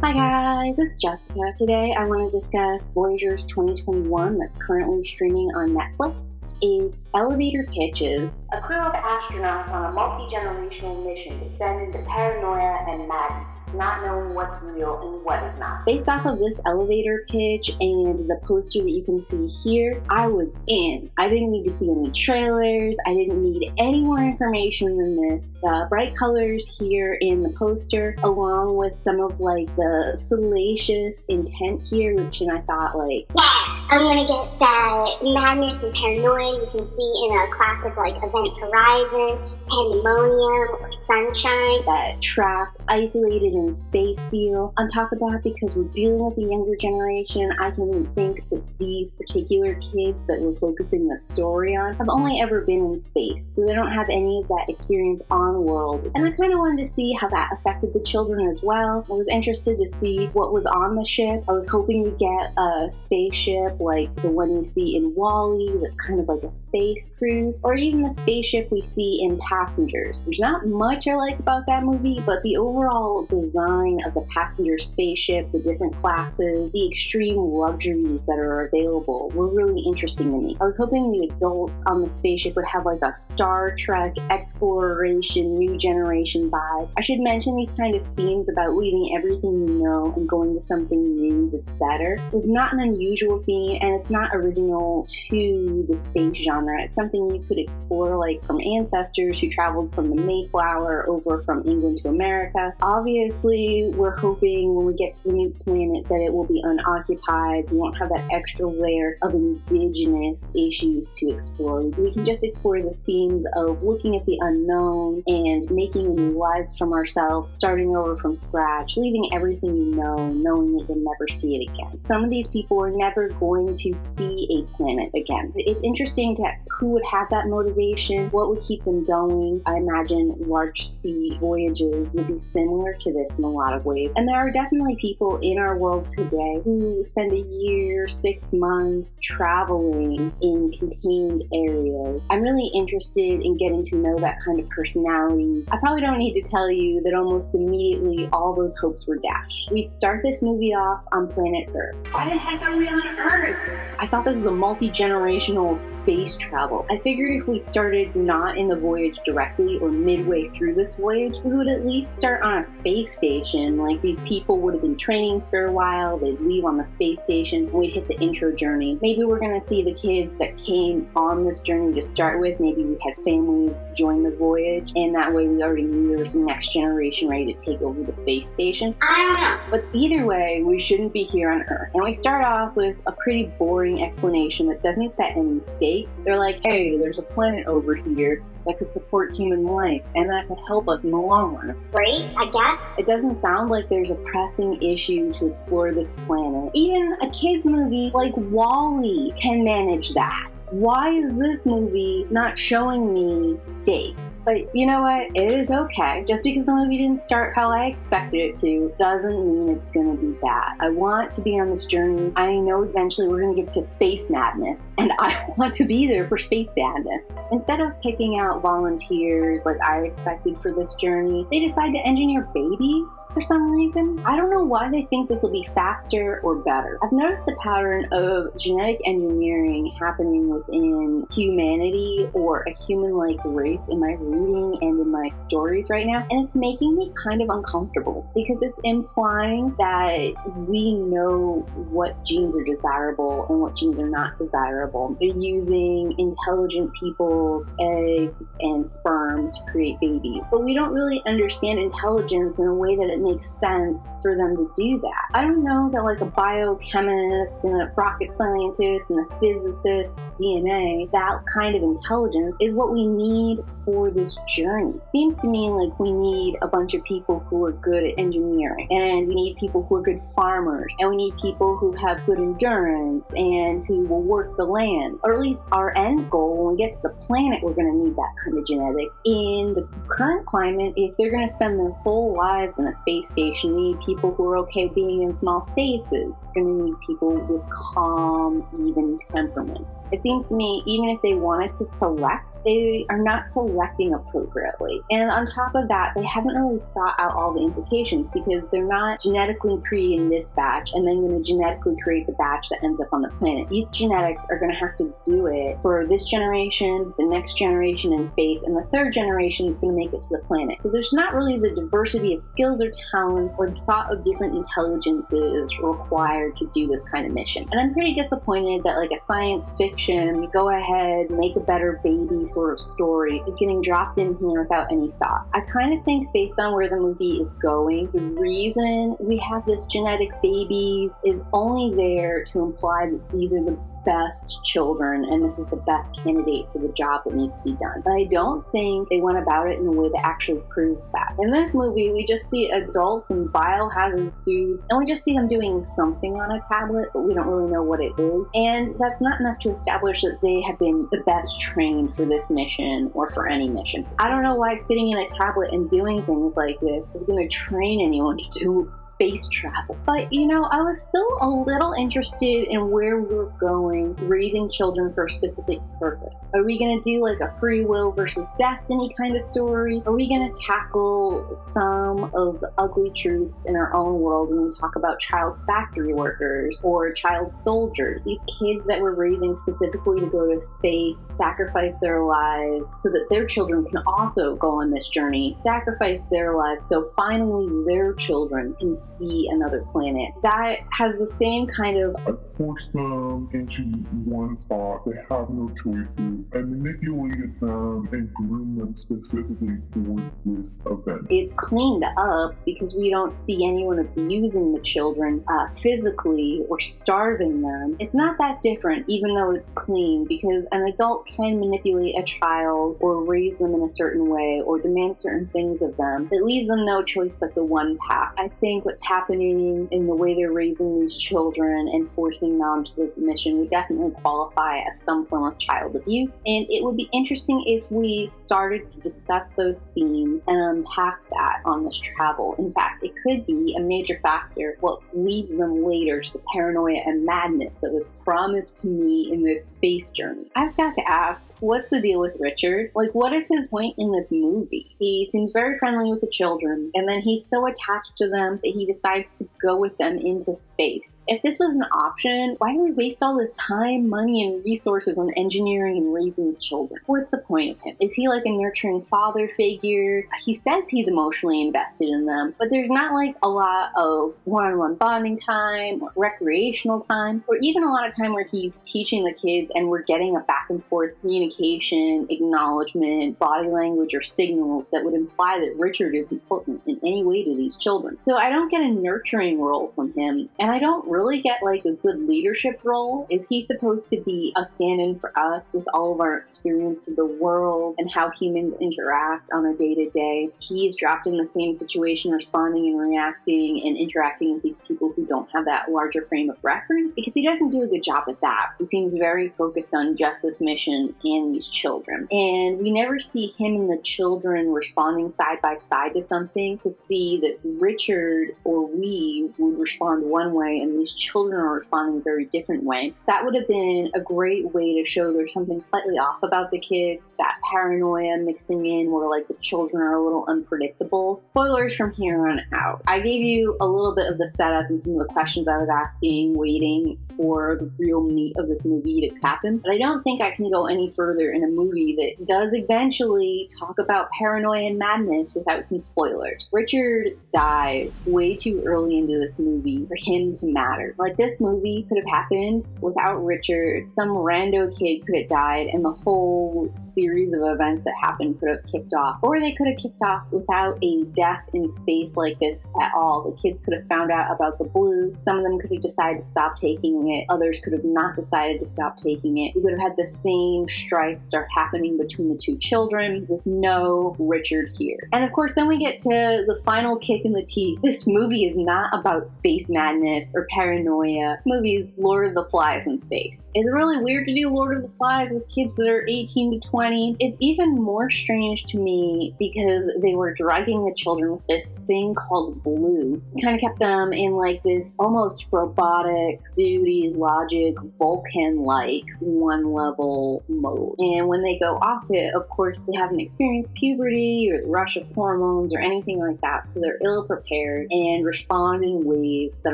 Hi guys, it's Jessica. Today I want to discuss Voyagers 2021 that's currently streaming on Netflix. It's elevator pitches. A crew of astronauts on a multi-generational mission descend into paranoia and madness, not knowing what's real and what is not. Based off of this elevator pitch and the poster that you can see here, I was in. I didn't need to see any trailers. I didn't need any more information than this. The bright colors here in the poster, along with some of the salacious intent here, which I thought yeah, I'm gonna get that madness and paranoia you can see in a classic Event Horizon, Pandemonium, or Sunshine. That trapped, isolated in space feel. On top of that, because we're dealing with the younger generation, I can think that these particular kids that we're focusing the story on have only ever been in space, so they don't have any of that experience on world. And I kind of wanted to see how that affected the children as well. I was interested to see what was on the ship. I was hoping to get a spaceship like the one you see in WALL-E, that's kind of like a space cruise, or even the spaceship we see in Passengers. There's not much I like about that movie, but the overall design of the passenger spaceship, the different classes, the extreme luxuries that are available were really interesting to me. I was hoping the adults on the spaceship would have a Star Trek exploration, new generation vibe. I should mention these kind of themes about leaving everything you know and going to something new that's better is not an unusual theme, and it's not original to the space genre. It's something you could explore from ancestors who traveled from the Mayflower over from England to America. Obviously, we're hoping when we get to the new planet that it will be unoccupied. We won't have that extra layer of indigenous issues to explore. We can just explore the themes of looking at the unknown and making a new life from ourselves, starting over from scratch, leaving everything you know, knowing that you'll never see it again. Some of these people are never going to see a planet again. It's interesting to who would have that motivation, what would keep them going. I imagine large sea voyages would be similar to this in a lot of ways. And there are definitely people in our world today who spend a year, 6 months traveling in contained areas. I'm really interested in getting to know that kind of personality. I probably don't need to tell you that almost immediately all those hopes were dashed. We start this movie off on planet Earth. Why the heck are we on Earth? I thought this was a multi-generational space travel. I figured if we started not in the voyage directly or midway through this voyage, we would at least start on a space station. These people would have been training for a while, they'd leave on the space station, and we'd hit the intro journey. Maybe we're gonna see the kids that came on this journey to start with. Maybe we had families join the voyage, and that way we already knew there was some next generation ready to take over the space station. I don't know. But either way, we shouldn't be here on Earth. And we start off with a pretty boring explanation that doesn't set any stakes. They're like, hey, there's a planet over here that could support human life, and that could help us in the long run. Great, I guess. It doesn't sound like there's a pressing issue to explore this planet. Even a kid's movie like WALL-E can manage that. Why is this movie not showing me stakes? But you know what? It is okay. Just because the movie didn't start how I expected it to doesn't mean it's gonna be bad. I want to be on this journey. I know eventually we're gonna get to space madness, and I want to be there for space madness. Instead of picking out volunteers like I expected for this journey, they decide to engineer babies for some reason. I don't know why they think this will be faster or better. I've noticed the pattern of genetic engineering happening within humanity or a human-like race in my reading and in my stories right now, and it's making me kind of uncomfortable because it's implying that we know what genes are desirable and what genes are not desirable. They're using intelligent people's eggs and sperm to create babies. But we don't really understand intelligence in a way that it makes sense for them to do that. I don't know that a biochemist and a rocket scientist and a physicist's DNA, that kind of intelligence is what we need for this journey. It seems to me like we need a bunch of people who are good at engineering, and we need people who are good farmers, and we need people who have good endurance and who will work the land. Or at least our end goal, when we get to the planet, we're going to need that that kind of genetics. In the current climate, if they're going to spend their whole lives in a space station, you need people who are okay being in small spaces. You're going to need people with calm, even temperaments. It seems to me, even if they wanted to select, they are not selecting appropriately. And on top of that, they haven't really thought out all the implications, because they're not genetically creating this batch and then going to genetically create the batch that ends up on the planet. These genetics are going to have to do it for this generation, the next generation in space, and the third generation is going to make it to the planet. So there's not really the diversity of skills or talents or thought of different intelligences required to do this kind of mission. And I'm pretty disappointed that like a science fiction, go ahead, make a better baby sort of story is getting dropped in here without any thought. I kind of think based on where the movie is going, the reason we have this genetic babies is only there to imply that these are the best children and this is the best candidate for the job that needs to be done. But I don't think they went about it in a way that actually proves that. In this movie, we just see adults in biohazard suits and we just see them doing something on a tablet, but we don't really know what it is. And that's not enough to establish that they have been the best trained for this mission or for any mission. I don't know why sitting in a tablet and doing things like this is going to train anyone to do space travel. But, you know, I was still a little interested in where we're going, raising children for a specific purpose. Are we going to do like a free will versus destiny kind of story? Are we going to tackle some of the ugly truths in our own world when we talk about child factory workers or child soldiers? These kids that we're raising specifically to go to space, sacrifice their lives so that their children can also go on this journey, sacrifice their lives so finally their children can see another planet. That has the same kind of force them into one spot, they have no choices, and manipulated them and groomed them specifically for this event. It's cleaned up because we don't see anyone abusing the children physically or starving them. It's not that different, even though it's clean, because an adult can manipulate a child or raise them in a certain way or demand certain things of them. It leaves them no choice but the one path. I think what's happening in the way they're raising these children and forcing them to this mission would definitely qualify as some form of child abuse. And it would be interesting if we started to discuss those themes and unpack that on this travel. In fact, it could be a major factor what leads them later to the paranoia and madness that was promised to me in this space journey. I've got to ask, what's the deal with Richard? Like, what is his point in this movie? He seems very friendly with the children, and then he's so attached to them that he decides to go with them into space. If this was an option, why do we waste all this time, money, and resources on engineering and raising children? What's the point of him? Is he like a nurturing father figure? He says he's emotionally invested in them, but there's not like a lot of one-on-one bonding time, or recreational time, or even a lot of time where he's teaching the kids and we're getting a back and forth communication, acknowledgement, body language, or signals that would imply that Richard is important in any way to these children. So I don't get a nurturing role from him, and I don't really get like a good leadership role. Is he supposed to be a stand-in for us with all of our experience of the world and how humans interact on a day-to-day? He's dropped in the same situation, responding and reacting and interacting with these people who don't have that larger frame of reference, because he doesn't do a good job at that. He seems very focused on just this mission and these children. And we never see him and the children responding side by side to something to see that Richard or we would respond one way and these children are responding a very different way. That would have been a great way to show there's something slightly off about the kids, that paranoia mixing in where like the children are a little unpredictable. Spoilers from here on out. I gave you a little bit of the setup and some of the questions I was asking, waiting for the real meat of this movie to happen. But I don't think I can go any further in a movie that does eventually talk about paranoia and madness without some spoilers. Richard dies way too early into this movie for him to matter. Like, this movie could have happened without Richard. Some rando kid could have died and the whole series of events that happened could have kicked off. Or they could have kicked off without a death in space like this at all. The kids could have found out about the blue. Some of them could have decided to stop taking it. Others could have not decided to stop taking it. We could have had the same strife start happening between the two children with no Richard here. And of course, then we get to the final kick in the teeth. This movie is not about space madness or paranoia. This movie is Lord of the Flies in space. It's really weird to do Lord of the Flies with kids that are 18 to 20. It's even more strange to me because they were drugging the children with this thing called blue. It kind of kept them in like this almost robotic, duty, logic, Vulcan-like one-level mode. And when they go off it, of course, they haven't experienced puberty or the rush of hormones or anything like that, so they're ill-prepared and respond in ways that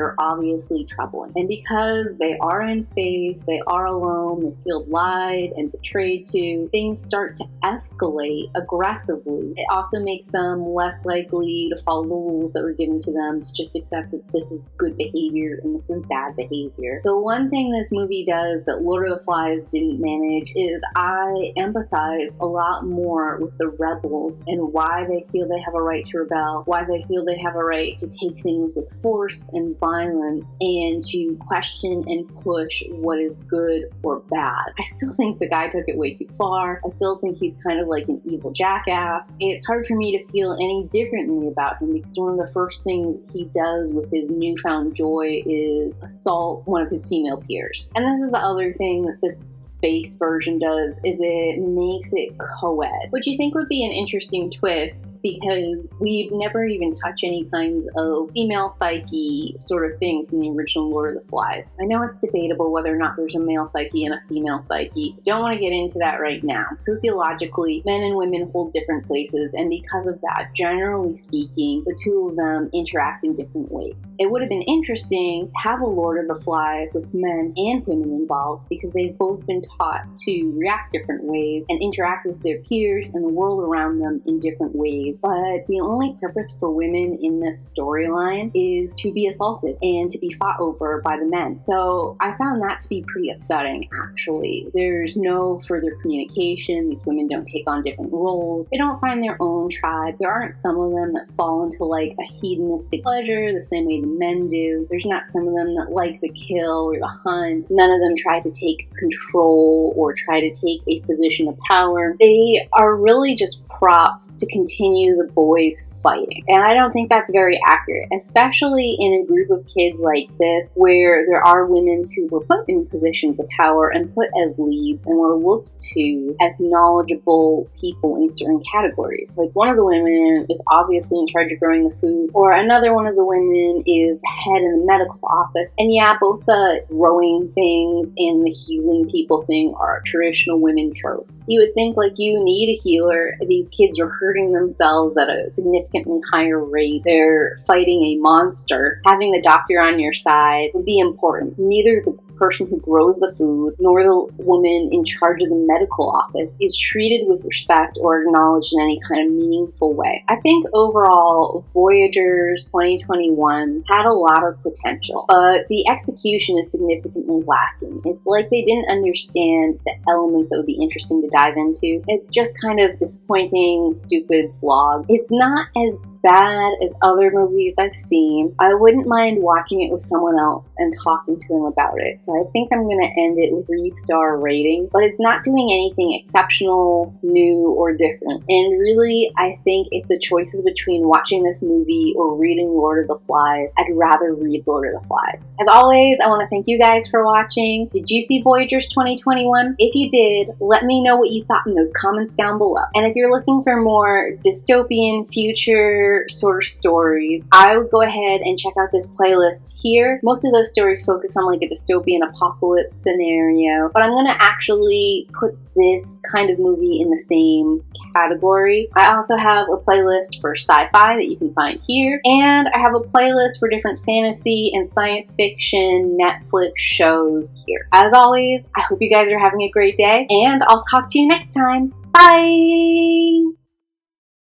are obviously troubling. And because they are in space, they are alone, they feel lied and betrayed to, things start to escalate aggressively. It also makes them less likely to follow the rules that were given to them, to just accept that this is good behavior and this is bad behavior. The one thing this movie does that Lord of the Flies didn't manage is I empathize a lot more with the rebels and why they feel they have a right to rebel, why they feel they have a right to take things with force and violence and to question and push what is good or bad. I still think the guy took it way too far. I still think he's kind of like an evil jackass. It's hard for me to feel any differently about him because one of the first things he does with his newfound joy is assault one of his female peers. And this is the other thing that this space version does, is it makes it co-ed, which you think would be an interesting twist because we'd never even touch any kinds of female psyche sort of things in the original Lord of the Flies. I know it's debatable whether or not there's a male psyche and a female psyche. Don't want to get into that right now. Sociologically, men and women hold different places, and because of that, generally speaking, the two of them interact in different ways. It would have been interesting to have a Lord of the Flies with men and women involved because they've both been taught to react different ways and interact with their peers and the world around them in different ways. But the only purpose for women in this storyline is to be assaulted and to be fought over by the men. So I found that to be pretty upsetting, actually. There's no further communication. These women don't take on different roles. They don't find their own tribe. There aren't some of them that fall into like a hedonistic pleasure the same way the men do. There's not some of them that like the kill or the hunt. None of them try to take control or try to take a position of power. They are really just props to continue the boys fighting. And I don't think that's very accurate, especially in a group of kids like this where there are women who were put in positions of power and put as leads and were looked to as knowledgeable people in certain categories. Like one of the women is obviously in charge of growing the food, or another one of the women is the head in the medical office. And yeah, both the growing things and the healing people thing are traditional women tropes. You would think like you need a healer. These kids are hurting themselves at a significantly higher rate. They're fighting a monster. Having the doctor on your side would be important. Neither the person who grows the food nor the woman in charge of the medical office is treated with respect or acknowledged in any kind of meaningful way. I think overall, Voyagers 2021 had a lot of potential, but the execution is significantly lacking. It's like they didn't understand the elements that would be interesting to dive into. It's just kind of disappointing, stupid slog. It's not as bad as other movies I've seen. I wouldn't mind watching it with someone else and talking to them about it. So I think I'm going to end it with 3-star rating, but it's not doing anything exceptional, new, or different. And really, I think if the choice is between watching this movie or reading Lord of the Flies, I'd rather read Lord of the Flies. As always, I want to thank you guys for watching. Did you see Voyagers 2021? If you did, let me know what you thought in those comments down below. And if you're looking for more dystopian future sort of stories, I would go ahead and check out this playlist here. Most of those stories focus on like a dystopian apocalypse scenario, but I'm going to actually put this kind of movie in the same category. I also have a playlist for sci-fi that you can find here, and I have a playlist for different fantasy and science fiction Netflix shows here. As always, I hope you guys are having a great day, and I'll talk to you next time. Bye!